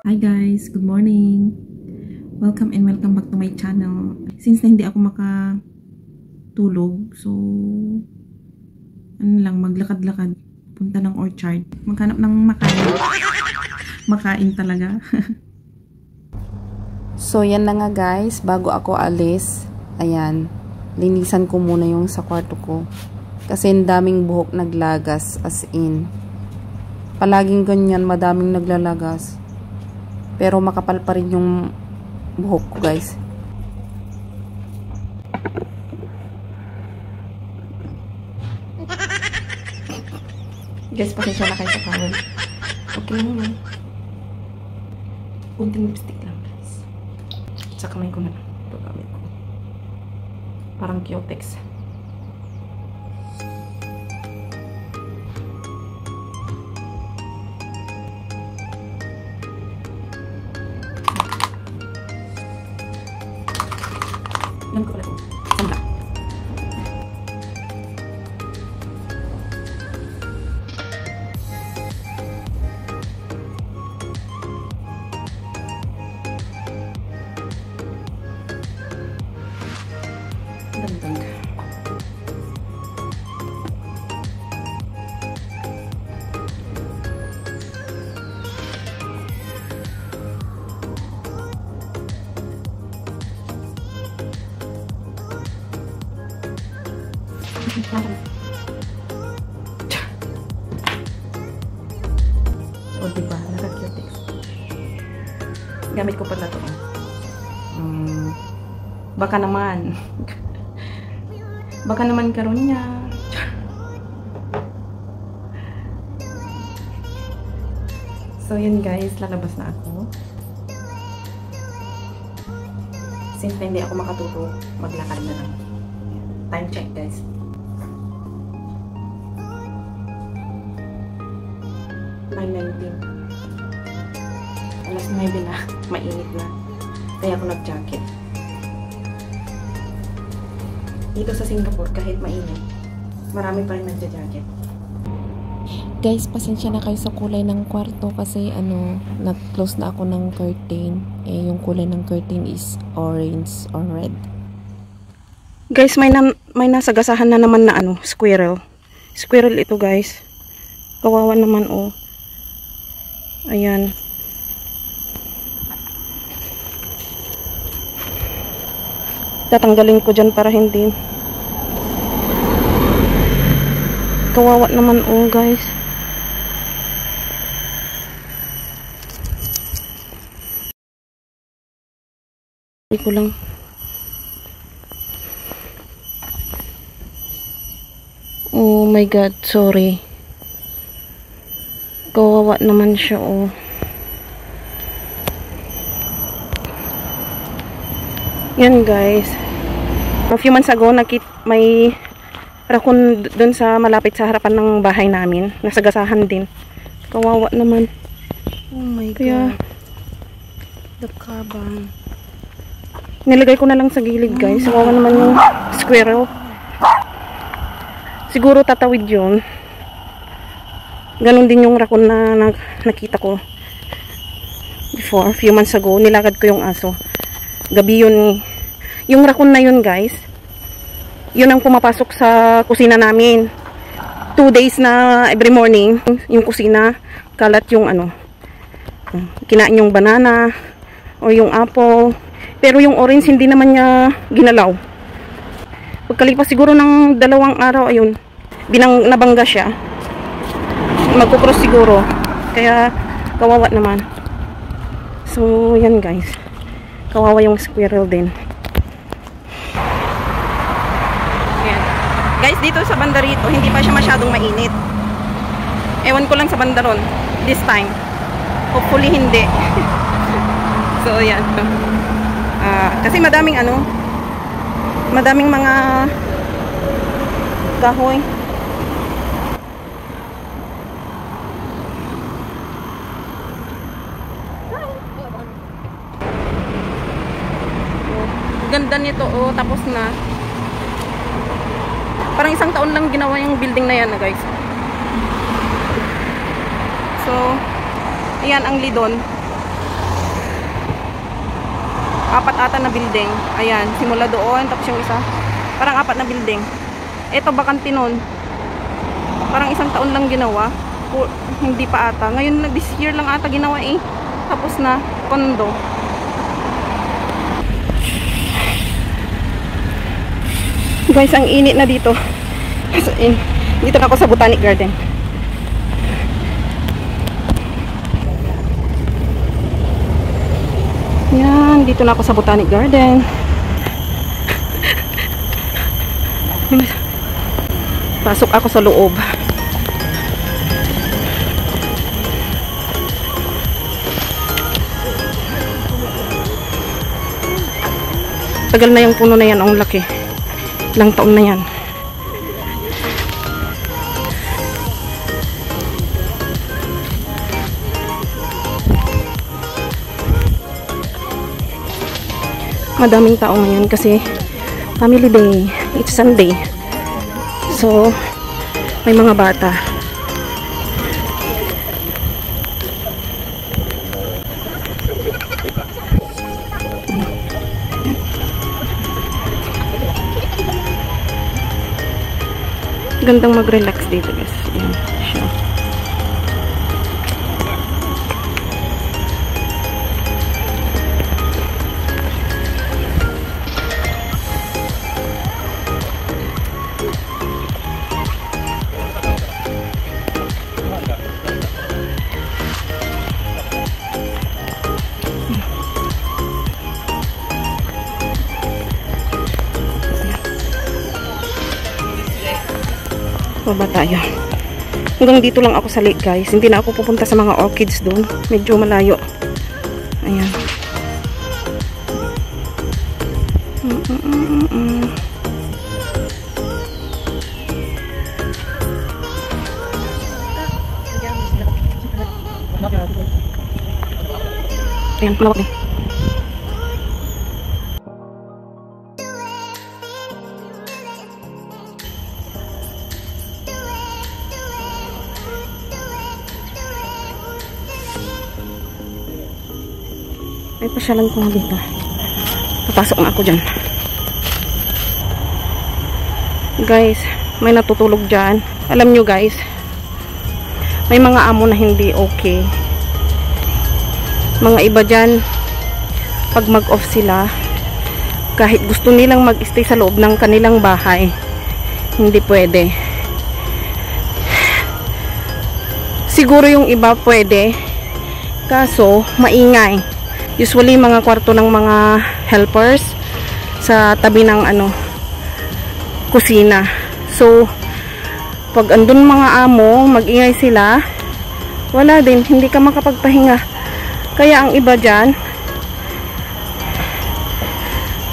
Hi guys, good morning. Welcome and welcome back to my channel. Since na hindi ako makatulog, so maglakad-lakad, punta ng orchard, maghanap ng makain talaga. So yan na nga guys, bago ako alis, ayan, linisan ko muna yung sa kwarto ko. Kasi ang daming buhok naglagas, as in. Palaging ganyan, madaming naglalagas. Pero makapal pa rin yung buhok ko guys. Guys, pasensya na kayo sa kawal. Okay lang naman. Unting lipstick lang guys. Sa kamay ko na lang. Ito gamit ko. Parang Cutex. Lang ko pala ito. Sanda. Dagdag. O diba, naka-Cutex. Gamit ko pala ito. Baka naman. Baka naman karon niya. So yun guys, lalabas na ako. Since na hindi ako makatulog, maglakad na lang. Time check guys. Alas 9 na, mainit na. Kaya ako nag-jacket. Dito sa Singapore, kahit mainit, marami pa rin nagja-jacket. Guys, pasensya na kayo sa kulay ng kwarto kasi nag-close na ako ng curtain. Yung kulay ng curtain is orange or red. Guys, may nasagasahan na naman na squirrel. Squirrel ito guys. Kawawa naman oh. Ayan. Tatanggalin ko dyan para hindi. Kawawa naman oh guys. Hindi ko lang. Oh my god, sorry. Kawawa naman siya oh. Yan guys. A few months ago may raccoon dun sa malapit sa harapan ng bahay namin. Nasagasahan din. Kawawa naman. Oh my Kaya, god. The carbon. Nilagay ko na lang sa gilid guys. Kawawa naman yung squirrel. Siguro tatawid yun. Ganon din yung raccoon na nakita ko before, a few months ago. Nilakad ko yung aso. Gabi yun. Yung raccoon na yun guys, yun ang pumapasok sa kusina namin. 2 days na every morning, yung kusina, kalat yung kinain yung banana o yung apple. Pero yung orange hindi naman niya ginalaw. Pagkalipas siguro ng 2 araw, ayun, nabangga siya. Magkukross siguro. Kaya kawawa naman. So yan guys, kawawa yung squirrel din. Ayan. Guys, dito sa banda rito hindi pa siya masyadong mainit. Ewan ko lang sa banda ron this time. Hopefully hindi. So yan. Kasi madaming madaming mga kahoy. Ganda nito oh, tapos na. Parang 1 taon lang ginawa yung building na yan guys. So, ayan ang lidon. Apat ata na building. Ayan, simula doon. Tapos yung isa, parang apat na building. Ito bakante nun. Parang isang taon lang ginawa. Hindi pa ata. Ngayon, this year lang ata ginawa eh. Tapos na, kondo. Guys, ang init na dito. Dito na ako sa Botanic Garden. Yan, dito na ako sa Botanic Garden. Pasok ako sa loob. Tagal na yung puno na yan, ang laki. Ilang taon na yan. Madaming tao ngayon kasi family day. It's Sunday. So, may mga bata. Gandang mag-relax dito, guys. Yan siya. Baba tayo. Hanggang dito lang ako sa lake, guys. Hindi na ako pupunta sa mga orchids doon. Medyo malayo. Ayan. Ayan, malawak din. May pasyalan ko nga dito. Papasok na ako dyan. Guys, may natutulog dyan. Alam nyo guys, may mga amo na hindi okay. Mga iba dyan, pag mag-off sila, kahit gusto nilang mag-stay sa loob ng kanilang bahay, hindi pwede. Siguro yung iba pwede, kaso maingay. Usually mga kwarto ng mga helpers sa tabi ng kusina. So pag andun mga amo, mag-ingay sila, wala din, hindi ka makapagpahinga. Kaya ang iba dyan,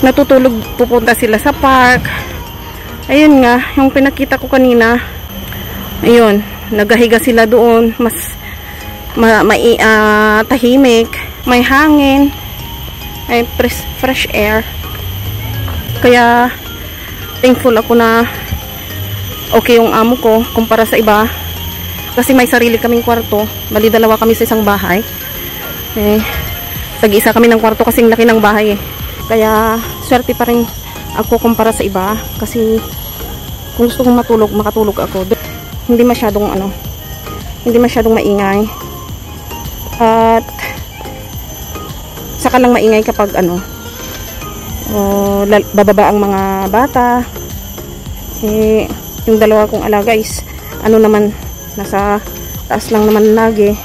natutulog, pupunta sila sa park. Ayun nga, yung pinakita ko kanina, ayun, nagahiga sila doon, mas tahimik, may hangin, ay fresh air. Kaya thankful ako na okay yung amo ko kumpara sa iba, kasi may sarili kaming kwarto. Bali dalawa kami sa isang bahay, tag-isa kami ng kwarto kasing laki ng bahay eh. Kaya swerte pa rin ako kumpara sa iba, kasi kung gusto kong matulog, makatulog ako. Hindi masyadong maingay. At saka lang maingay kapag bababa ang mga bata. Yung dalawa kong alaga is naman, nasa taas lang naman lagi,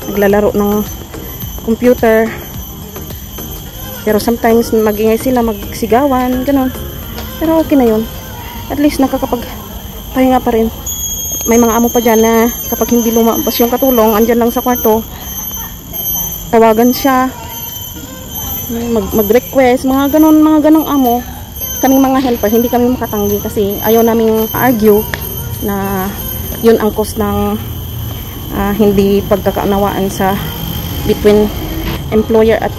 naglalaro ng computer. Pero sometimes magingay sila, magsigawan, ganun. Pero okay na yun. At least nakakapagpahinga pa rin. May mga amo pa dyan na kapag hindi lumabas yung katulong, andyan lang sa kwarto, tawagan siya, mag-request, mga ganong amo. Kaming mga helper, hindi kami makatanggi kasi ayaw naming argue na yun ang cause ng hindi pagkakaunawaan sa between employer at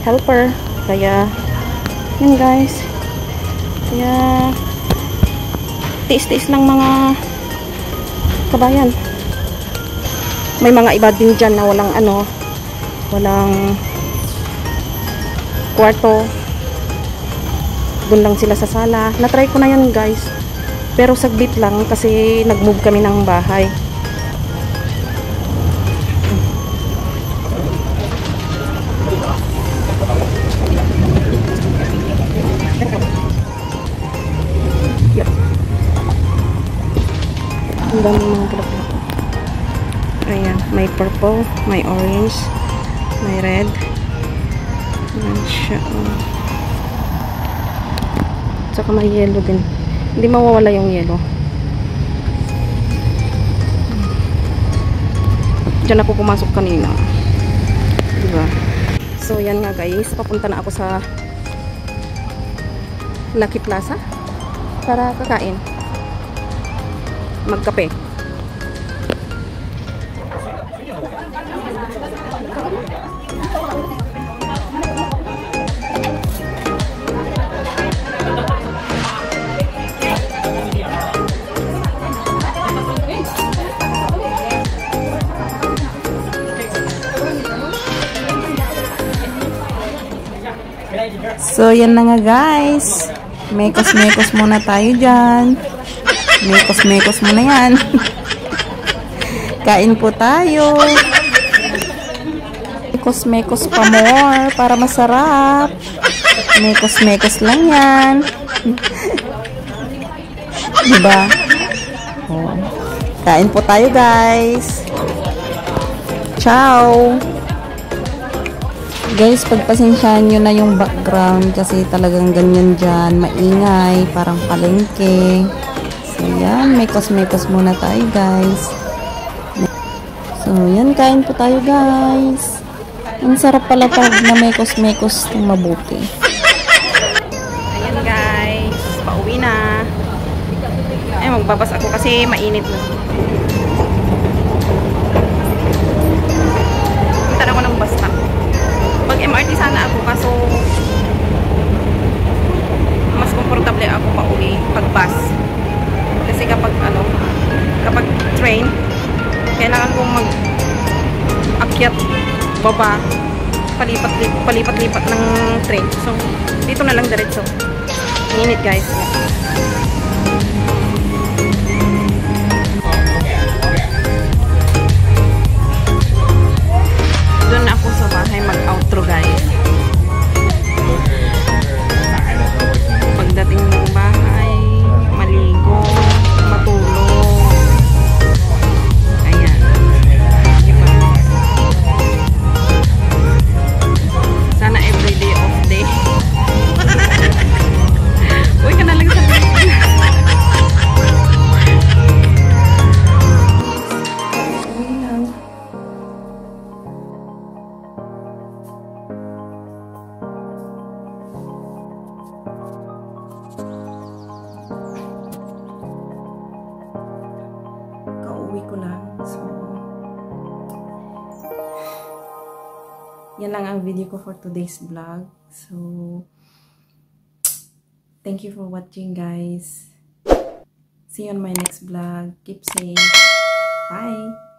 helper. Kaya yun guys, kaya tiis-tiis lang mga kabayan. May mga iba din dyan na walang kwarto. Doon lang sila sa sala. Na-try ko na yan guys. Pero saglit lang kasi nag-move kami ng bahay. Ang dami mga bulaklak. Ayan, may purple, may orange, may red. Ayan siya. Tsaka may yellow din. Hindi mawawala yung yellow. Diyan ako pumasok kanina. Diba? So, yan nga guys. Papunta na ako sa Lucky Plaza para kakain. Magkape. So, yan na nga guys. Mekos-mekos muna tayo dyan. Mekos-mekos muna yan. Kain po tayo. Mekos-mekos pa more para masarap. Mekos-mekos lang yan. Diba? Oh. Kain po tayo guys. Ciao! Guys, pagpasensyahan nyo na yung background kasi talagang ganyan dyan. Maingay, parang palengke. So, yan. Mekos-mekos muna tayo, guys. So, yan. Kain po tayo, guys. Ang sarap pala pag na mekos-mekos ng mabuti. Ayan, guys. Pauwi na. Ay, magbabas ako kasi mainit na. Punta na ako ng bus stop. Mag-MRT sana ako kaso mas komportable ako pauwi pag bus. Kasi kapag kapag train, kailangan kong mag-akyat, baba, palipat-lipat ng train. So, dito na lang diretso. Init guys. Doon ako sa bahay mag-outro guys. Pagdating ng bahay, maligo, matulog. Ayan. Diba? Sana everyday off day. Uy, ka na lang sa ko lang. So, yan lang ang video ko for today's vlog. So, thank you for watching guys. See you on my next vlog. Keep safe. Bye!